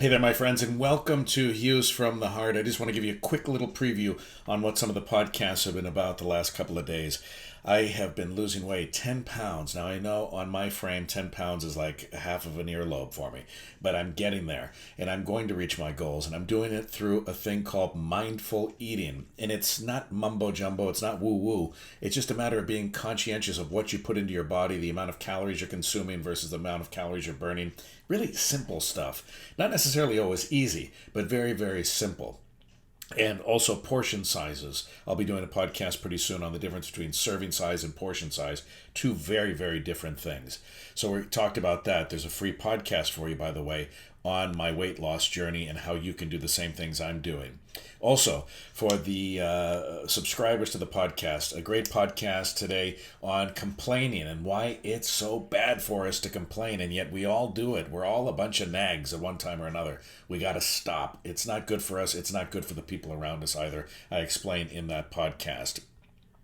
Hey there, my friends, and welcome to Hughes from the Heart. I just want to give you a quick little preview on what some of the podcasts have been about the last couple of days. I have been losing weight, 10 pounds. Now, I know on my frame, 10 pounds is like half of an earlobe for me, but I'm getting there, and I'm going to reach my goals, and I'm doing it through a thing called mindful eating. And it's not mumbo jumbo, it's not woo woo. It's just a matter of being conscientious of what you put into your body, the amount of calories you're consuming versus the amount of calories you're burning. Really simple stuff. Not necessarily always easy, but very, very simple. And also portion sizes. I'll be doing a podcast pretty soon on the difference between serving size and portion size. Two very, very different things. So we talked about that. There's a free podcast for you, by the way, on my weight loss journey and how you can do the same things I'm doing. Also, for the subscribers to the podcast, a great podcast today on complaining and why it's so bad for us to complain, and yet we all do it. We're all a bunch of nags at one time or another. We got to stop. It's not good for us. It's not good for the people around us either. I explain in that podcast.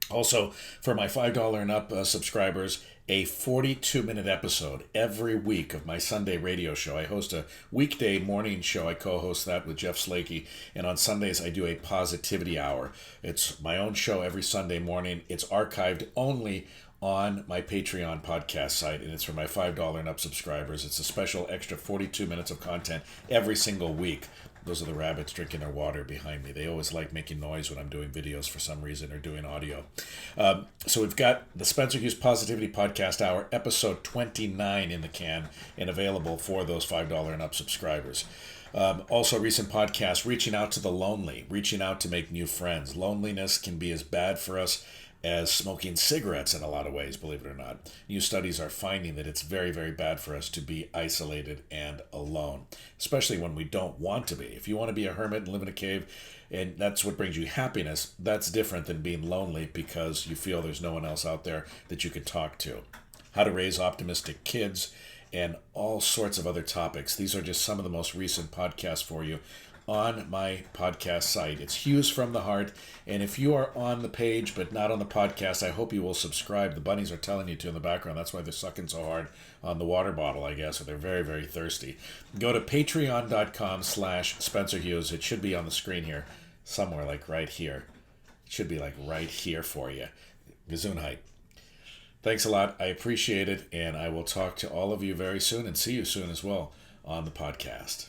Also, for my $5 and up subscribers, a 42-minute episode every week of my Sunday radio show. I host a weekday morning show. I co-host that with Jeff Slakey. And on Sundays, I do a positivity hour. It's my own show every Sunday morning. It's archived only on my Patreon podcast site, and it's for my $5 and up subscribers. It's a special extra 42 minutes of content every single week. Those are the rabbits drinking their water behind me. They always like making noise when I'm doing videos for some reason or doing audio. So we've got the Spencer Hughes Positivity Podcast Hour, episode 29 in the can and available for those $5 and up subscribers. Also, recent podcast, reaching out to the lonely, reaching out to make new friends. Loneliness can be as bad for us as smoking cigarettes in a lot of ways, believe it or not. New studies are finding that it's very, very bad for us to be isolated and alone, especially when we don't want to be. If you want to be a hermit and live in a cave, and that's what brings you happiness, that's different than being lonely because you feel there's no one else out there that you can talk to. How to raise optimistic kids, and all sorts of other topics. These are just some of the most recent podcasts for you on my podcast site. It's Hughes from the Heart. And if you are on the page but not on the podcast, I hope you will subscribe. The bunnies are telling you to in the background. That's why they're sucking so hard on the water bottle, I guess, or they're very, very thirsty. Go to patreon.com/Spencer Hughes. It should be on the screen here, somewhere like right here. It should be like right here for you. Gesundheit. Thanks a lot. I appreciate it. And I will talk to all of you very soon and see you soon as well on the podcast.